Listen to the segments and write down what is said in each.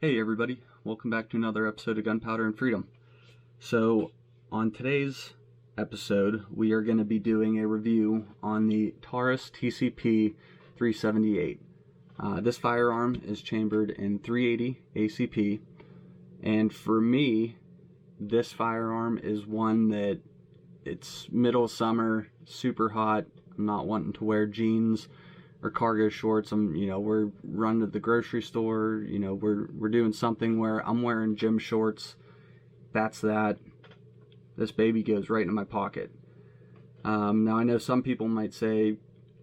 Hey everybody, welcome back to another episode of Gunpowder and Freedom. So on today's episode, we are going to be doing a review on the Taurus TCP 378. This firearm is chambered in 380 ACP, and for me, this firearm is one that it's middle of summer, super hot. I'm not wanting to wear jeans or cargo shorts. We're running to the grocery store, we're doing something where I'm wearing gym shorts. That's that. This baby goes right in my pocket. Now I know some people might say it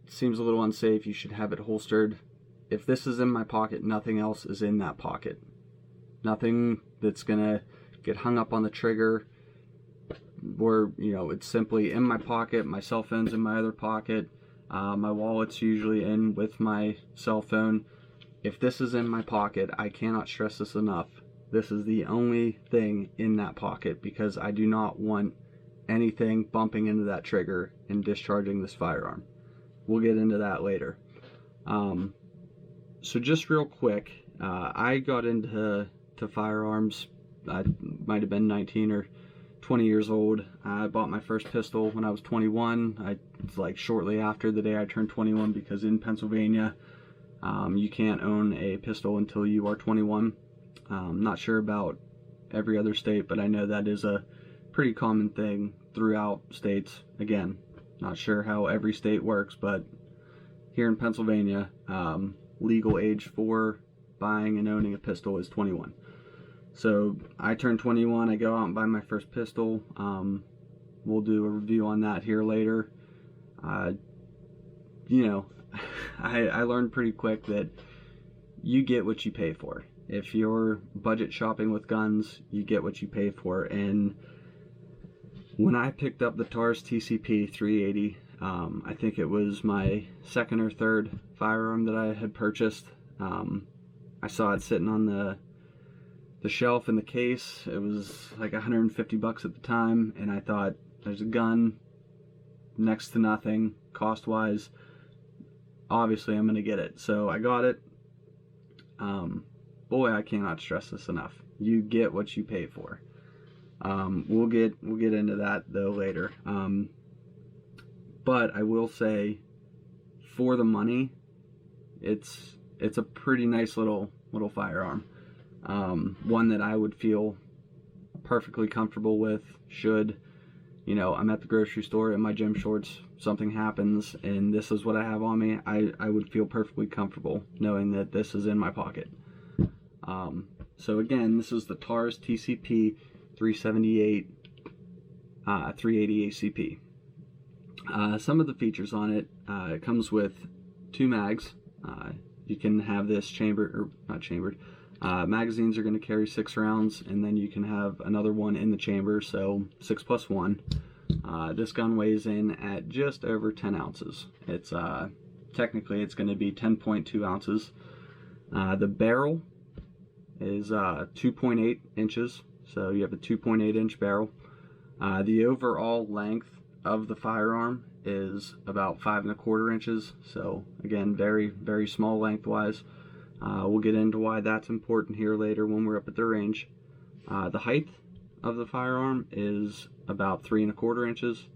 seems a little unsafe, you should have it holstered. If this is in my pocket, nothing else is in that pocket. Nothing that's gonna get hung up on the trigger, or it's simply in my pocket. My cell phone's in my other pocket. My wallet's usually in with my cell phone. If this is in my pocket, I cannot stress this enough. This is the only thing in that pocket because I do not want anything bumping into that trigger and discharging this firearm. We'll get into that later. So just real quick, I got into firearms. I might have been 19 or 20 years old. I bought my first pistol when I was 21. It's like shortly after the day I turned 21, because in Pennsylvania, you can't own a pistol until you are 21. Not sure about every other state, but I know that is a pretty common thing throughout states. Again, not sure how every state works, but here in Pennsylvania, legal age for buying and owning a pistol is 21. So I turned 21, I go out and buy my first pistol. We'll do a review on that here later. I learned pretty quick that you get what you pay for. If you're budget shopping with guns, you get what you pay for. And when I picked up the Taurus TCP 380, I think it was my second or third firearm that I had purchased. I saw it sitting on the shelf in the case. It was like $150 at the time, and I thought, there's a gun, next to nothing cost wise, obviously I'm gonna get it. So I got it. Boy, I cannot stress this enough. You get what you pay for. We'll get into that though later. But I will say, for the money, it's a pretty nice little firearm. One that I would feel perfectly comfortable with should, I'm at the grocery store in my gym shorts, something happens and this is what I have on me, I would feel perfectly comfortable knowing that this is in my pocket. So again, this is the Taurus TCP 378 380 ACP. Some of the features on it, it comes with 2 mags. You can have this magazines are going to carry 6 rounds, and then you can have another one in the chamber, so 6 plus 1. This gun weighs in at just over 10 ounces. It's technically it's going to be 10.2 ounces. The barrel is 2.8 inches, so you have a 2.8 inch barrel. The overall length of the firearm is about 5.25 inches, so again, very, very small lengthwise. We'll get into why that's important here later when we're up at the range. The height of the firearm is about 3.25 inches.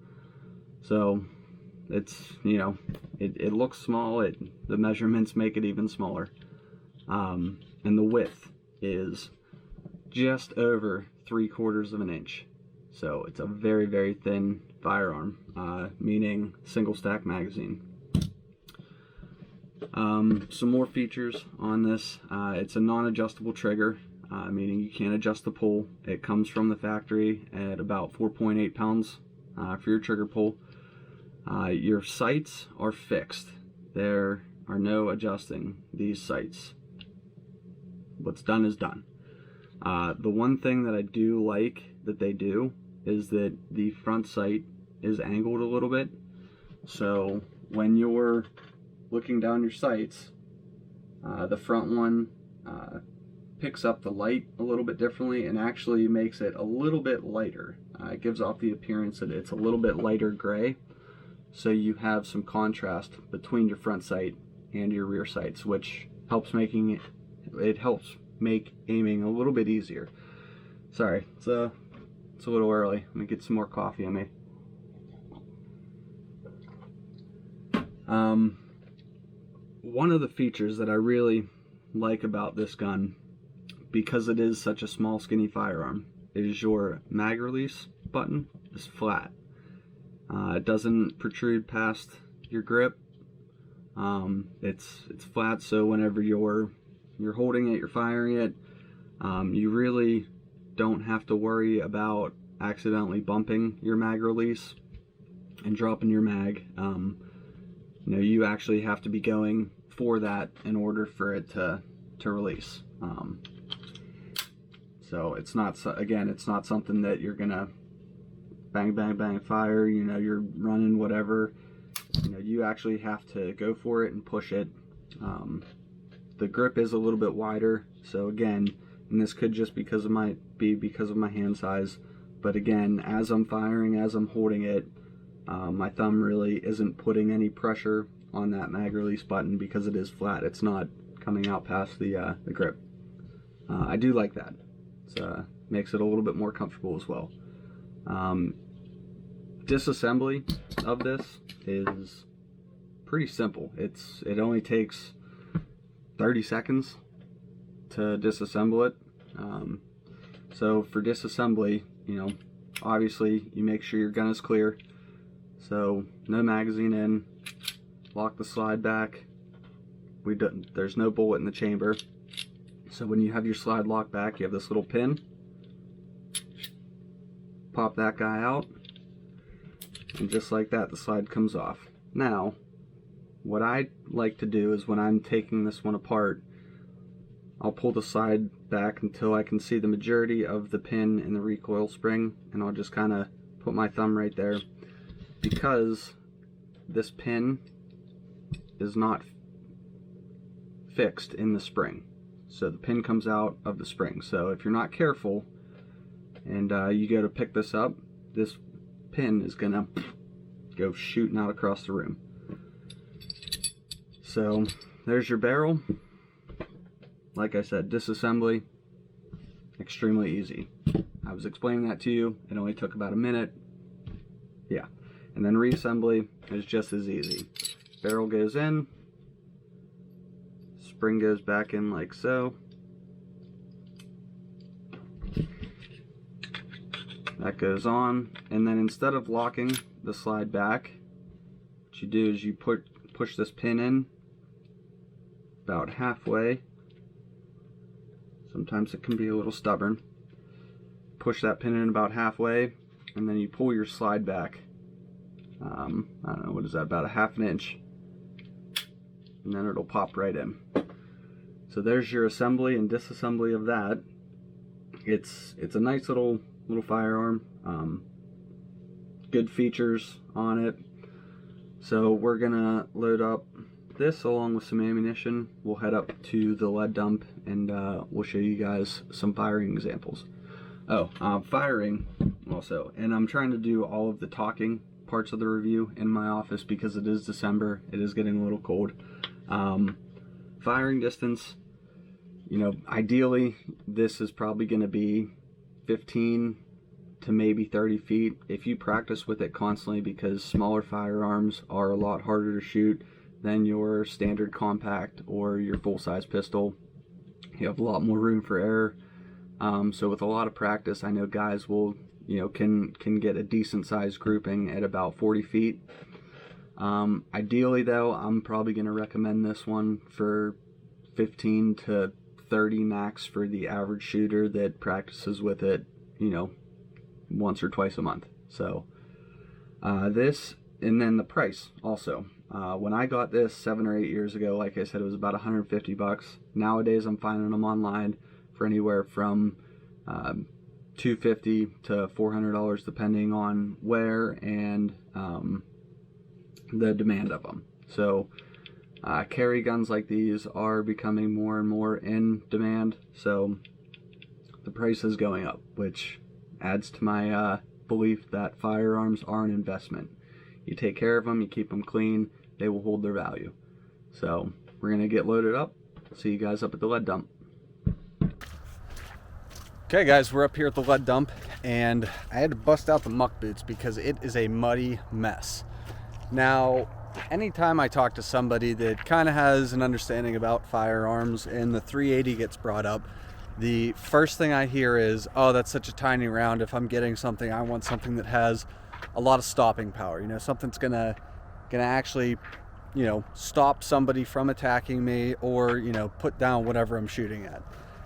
So it's, it looks small. The measurements make it even smaller. And the width is just over 3/4 of an inch. So it's a very, very thin firearm, meaning single stack magazine. Some more features on this. It's a non-adjustable trigger, meaning you can't adjust the pull. It comes from the factory at about 4.8 pounds for your trigger pull. Your sights are fixed. There are no adjusting these sights. What's done is done. The one thing that I do like that they do is that the front sight is angled a little bit. So when you're looking down your sights, the front one picks up the light a little bit differently and actually makes it a little bit lighter. It gives off the appearance that it's a little bit lighter gray, so you have some contrast between your front sight and your rear sights, which helps make aiming a little bit easier. Sorry, it's a little early. Let me get some more coffee in me. One of the features that I really like about this gun, because it is such a small, skinny firearm, is your mag release button is flat. It doesn't protrude past your grip. It's flat, so whenever you're holding it, you're firing it, you really don't have to worry about accidentally bumping your mag release and dropping your mag. You actually have to be going for that in order for it to release. So it's not something that you're gonna bang bang bang fire. You're running whatever. You actually have to go for it and push it. The grip is a little bit wider, so again, and this could just be because of my hand size, but again, as I'm firing, as I'm holding it, my thumb really isn't putting any pressure on that mag release button because it is flat. It's not coming out past the grip. I do like that. It makes it a little bit more comfortable as well. Disassembly of this is pretty simple. It only takes 30 seconds to disassemble it. So for disassembly, obviously you make sure your gun is clear. So no magazine in, lock the slide back. There's no bullet in the chamber. So when you have your slide locked back, you have this little pin. Pop that guy out, and just like that, the slide comes off. Now, what I like to do is when I'm taking this one apart, I'll pull the slide back until I can see the majority of the pin in the recoil spring, and I'll just kind of put my thumb right there, because this pin is not fixed in the spring. So the pin comes out of the spring. So if you're not careful and you go to pick this up, this pin is gonna go shooting out across the room. So there's your barrel. Like I said, disassembly, extremely easy. I was explaining that to you. It only took about a minute. Yeah. And then reassembly is just as easy. Barrel goes in, spring goes back in like so. That goes on, and then instead of locking the slide back, what you do is you push this pin in about halfway. Sometimes it can be a little stubborn. Push that pin in about halfway, and then you pull your slide back. I don't know, what is that, about a half an inch, and then it'll pop right in. So there's your assembly and disassembly of that. It's a nice little firearm. Good features on it. So we're gonna load up this along with some ammunition. We'll head up to the lead dump, and we'll show you guys some firing examples. Firing also, and I'm trying to do all of the talking parts of the review in my office because it is December. It is getting a little cold. Firing distance, ideally this is probably going to be 15 to maybe 30 feet if you practice with it constantly, because smaller firearms are a lot harder to shoot than your standard compact or your full-size pistol. You have a lot more room for error. So with a lot of practice, I know guys will can get a decent sized grouping at about 40 feet. Ideally though, I'm probably going to recommend this one for 15 to 30 max for the average shooter that practices with it, once or twice a month. So this, and then the price also. When I got this 7 or 8 years ago, like I said, it was about 150 bucks. Nowadays I'm finding them online for anywhere from $250 to $400 depending on where and the demand of them. So carry guns like these are becoming more and more in demand, so the price is going up, which adds to my belief that firearms are an investment. You take care of them, you keep them clean, they will hold their value. So we're gonna get loaded up. See you guys up at the lead dump. Okay guys, we're up here at the lead dump and I had to bust out the muck boots because it is a muddy mess. Now, anytime I talk to somebody that kind of has an understanding about firearms and the 380 gets brought up, the first thing I hear is, oh, that's such a tiny round. If I'm getting something, I want something that has a lot of stopping power. You know, something's gonna actually, you know, stop somebody from attacking me or, you know, put down whatever I'm shooting at.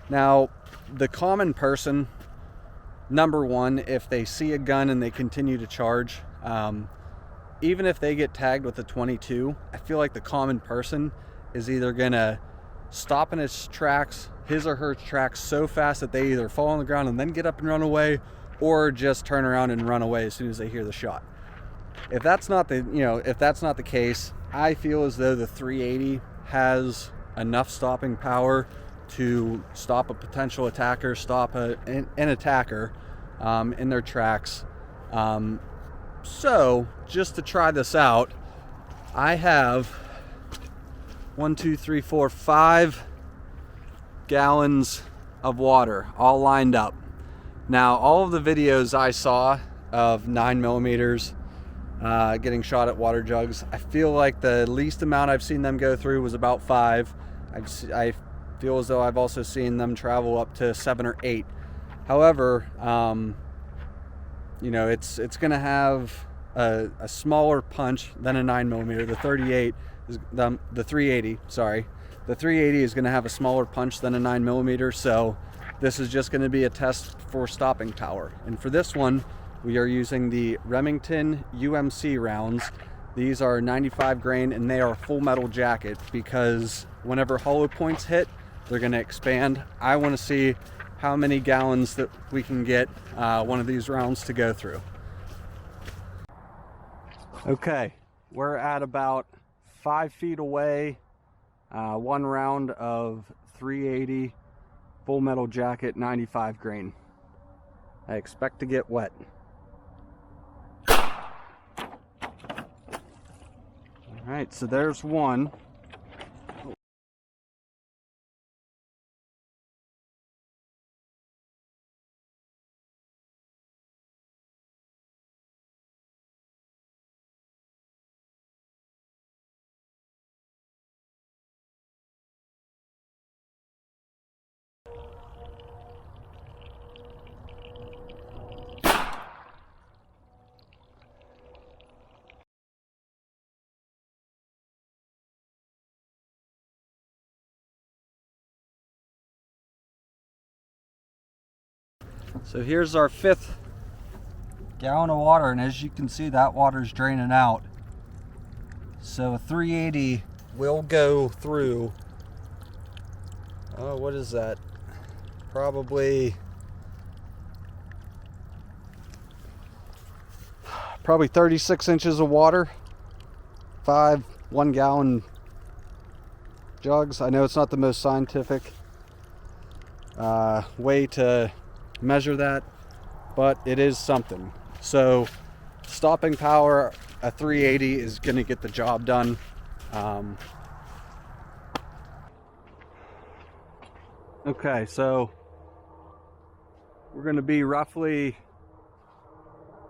Now, the common person, number one, if they see a gun and they continue to charge, even if they get tagged with a 22, I feel like the common person is either gonna stop in his or her tracks so fast that they either fall on the ground and then get up and run away, or just turn around and run away as soon as they hear the shot. If that's not the case, I feel as though the 380 has enough stopping power to stop a potential attacker, stop an attacker in their tracks. So just to try this out, I have 5 gallons of water all lined up. Now, all of the videos I saw of 9mm getting shot at water jugs, I feel like the least amount I've seen them go through was about 5. I feel as though I've also seen them travel up to 7 or 8. However, you know, it's going to have a smaller punch than a 9mm. The 380, sorry. The 380 is going to have a smaller punch than a 9mm, so this is just going to be a test for stopping power. And for this one, we are using the Remington UMC rounds. These are 95 grain and they are full metal jacket because whenever hollow points hit, they're going to expand. I want to see how many gallons that we can get one of these rounds to go through. Okay, we're at about 5 feet away. One round of 380 full metal jacket, 95 grain. I expect to get wet. All right, so there's one. So here's our 5th gallon of water, and as you can see, that water's draining out. So a 380 will go through, oh, what is that? Probably 36 inches of water. 5 1-gallon jugs. I know it's not the most scientific way to measure that, but it is something. So stopping power, a 380 is going to get the job done. Okay, so we're going to be roughly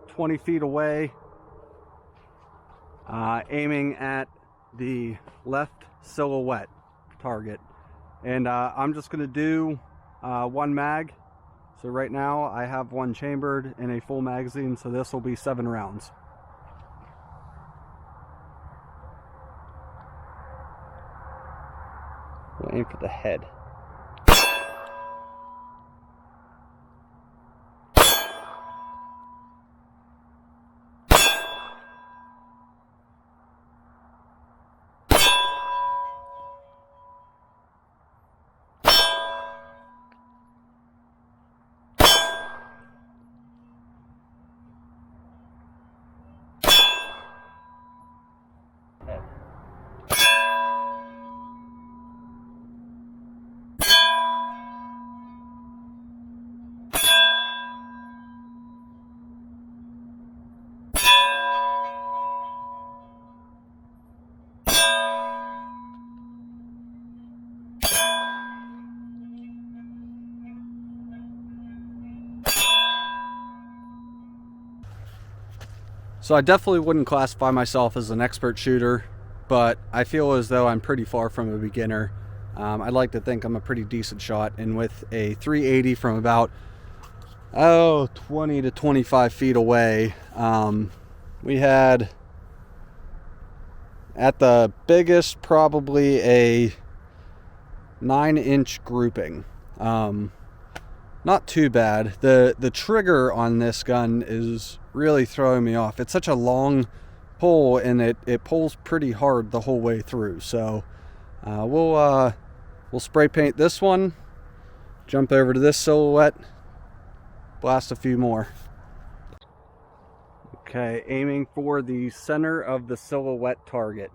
20 feet away, aiming at the left silhouette target, and I'm just going to do 1 mag. So right now I have 1 chambered in a full magazine, so this will be 7 rounds. We'll aim for the head. So I definitely wouldn't classify myself as an expert shooter, but I feel as though I'm pretty far from a beginner. I'd like to think I'm a pretty decent shot, and with a 380 from about 20 to 25 feet away, we had at the biggest probably a 9-inch grouping. Not too bad. The trigger on this gun is really throwing me off. It's such a long pull, and it pulls pretty hard the whole way through. So we'll spray paint this one, jump over to this silhouette, blast a few more. Okay, aiming for the center of the silhouette target.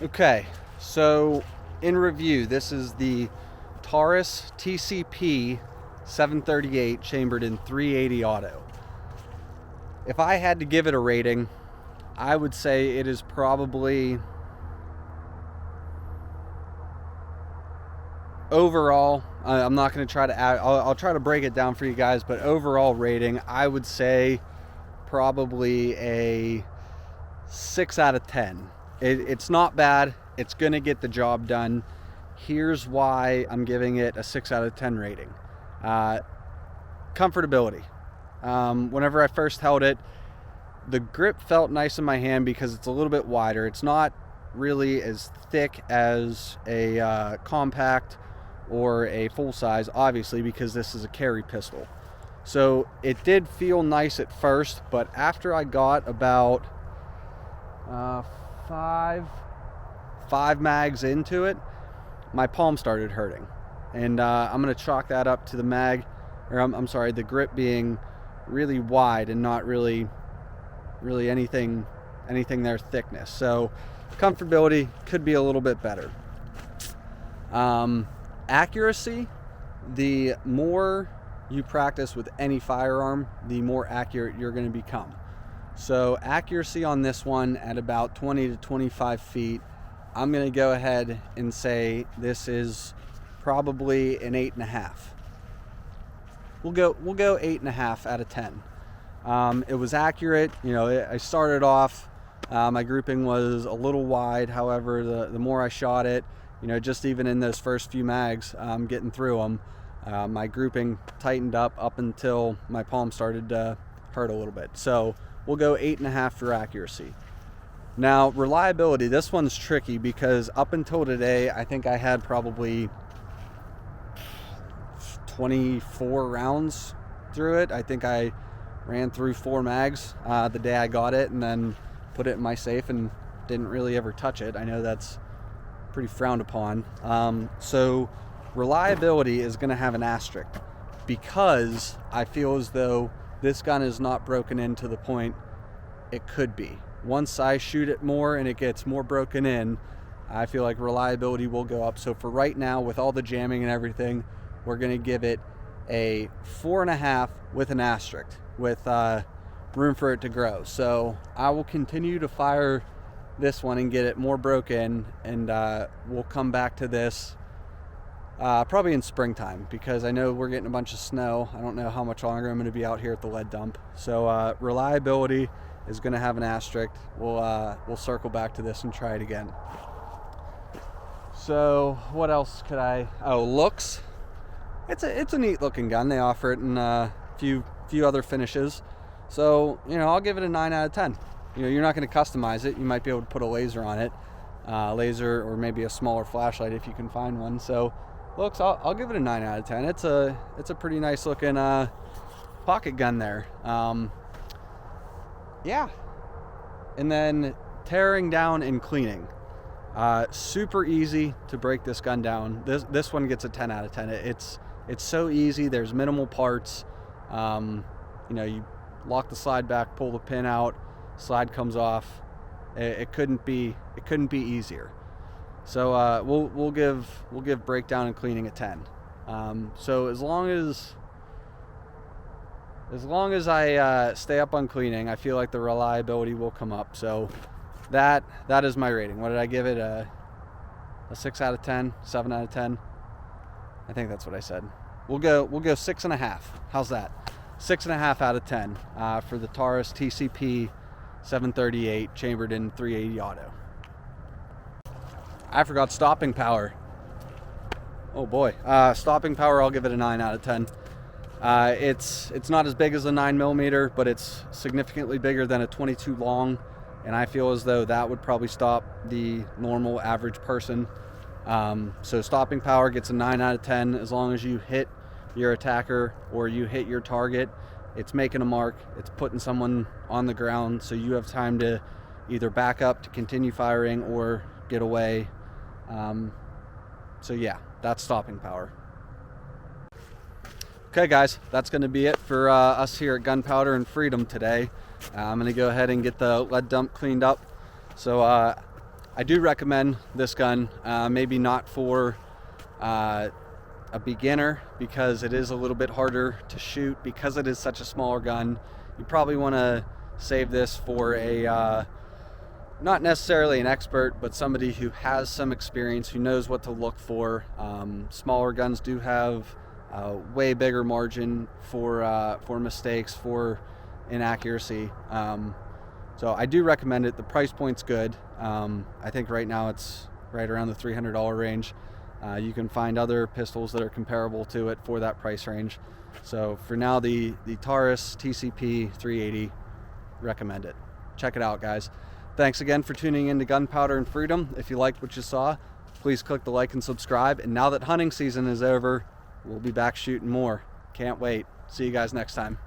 Okay, so in review, this is the Taurus TCP 738 chambered in 380 auto. If I had to give it a rating, I would say it is probably overall, I'm not going to try to add, I'll try to break it down for you guys, but overall rating, I would say probably a 6 out of 10. It's not bad. It's going to get the job done. Here's why I'm giving it a 6 out of 10 rating. Comfortability. Whenever I first held it, the grip felt nice in my hand because it's a little bit wider. It's not really as thick as a compact or a full size, obviously, because this is a carry pistol. So it did feel nice at first, but after I got about five mags into it, my palm started hurting, and I'm going to chalk that up to the mag, or I'm sorry, the grip being really wide and not really anything there thickness. So comfortability could be a little bit better. Accuracy, the more you practice with any firearm, the more accurate you're going to become. So accuracy on this one at about 20 to 25 feet I'm going to go ahead and say this is probably an 8.5. We'll go 8.5 out of 10. It was accurate. You know, I started off, my grouping was a little wide. However, the more I shot it, you know, just even in those first few mags, getting through them, my grouping tightened up until my palm started to hurt a little bit. So we'll go 8.5 for accuracy. Now, reliability, this one's tricky because up until today, I think I had probably 24 rounds through it. I think I ran through 4 mags the day I got it, and then put it in my safe and didn't really ever touch it. I know that's pretty frowned upon. So reliability is going to have an asterisk because I feel as though this gun is not broken in to the point it could be. Once I shoot it more and it gets more broken in, I feel like reliability will go up. So for right now, with all the jamming and everything, we're going to give it a 4.5 with an asterisk, with room for it to grow. So I will continue to fire this one and get it more broken, and we'll come back to this probably in springtime, because I know we're getting a bunch of snow. I don't know how much longer I'm going to be out here at the lead dump. So reliability is going to have an asterisk. We'll circle back to this and try it again. So what else could I? Oh, looks. It's a neat looking gun. They offer it in a few other finishes. So, you know, I'll give it a 9 out of 10. You know, you're not going to customize it. You might be able to put a laser on it, laser, or maybe a smaller flashlight if you can find one. So looks, I'll give it a 9 out of 10. It's a pretty nice looking pocket gun there. Yeah. And then tearing down and cleaning. Super easy to break this gun down. This one gets a 10 out of 10. It's so easy. There's minimal parts. You know, you lock the slide back, pull the pin out, slide comes off. It couldn't be easier. So we'll give breakdown and cleaning a 10. So as long as I stay up on cleaning, I feel like the reliability will come up. So that is my rating. What did I give it? A 6 out of 10, 7 out of 10. I think that's what I said. We'll go 6.5. How's that? 6.5 out of 10 for the Taurus TCP 738 chambered in 380 auto. I forgot stopping power. Oh boy, stopping power. I'll give it a 9 out of 10. It's not as big as a 9mm, but it's significantly bigger than a 22 long, and I feel as though that would probably stop the normal average person. So stopping power gets a 9 out of 10 as long as you hit your attacker or you hit your target. It's making a mark, it's putting someone on the ground, so you have time to either back up to continue firing or get away. So yeah, that's stopping power. Okay guys, that's going to be it for us here at Gunpowder and Freedom today. I'm going to go ahead and get the lead dump cleaned up. So I do recommend this gun, maybe not for a beginner, because it is a little bit harder to shoot because it is such a smaller gun. You probably want to save this for a not necessarily an expert, but somebody who has some experience, who knows what to look for. Smaller guns do have way bigger margin for mistakes, for inaccuracy. So I do recommend it. The price point's good. I think right now it's right around the $300 range. You can find other pistols that are comparable to it for that price range. So for now, the Taurus TCP 380, recommend it. Check it out, guys. Thanks again for tuning in to Gunpowder and Freedom. If you liked what you saw, please click the like and subscribe. And now that hunting season is over, we'll be back shooting more. Can't wait. See you guys next time.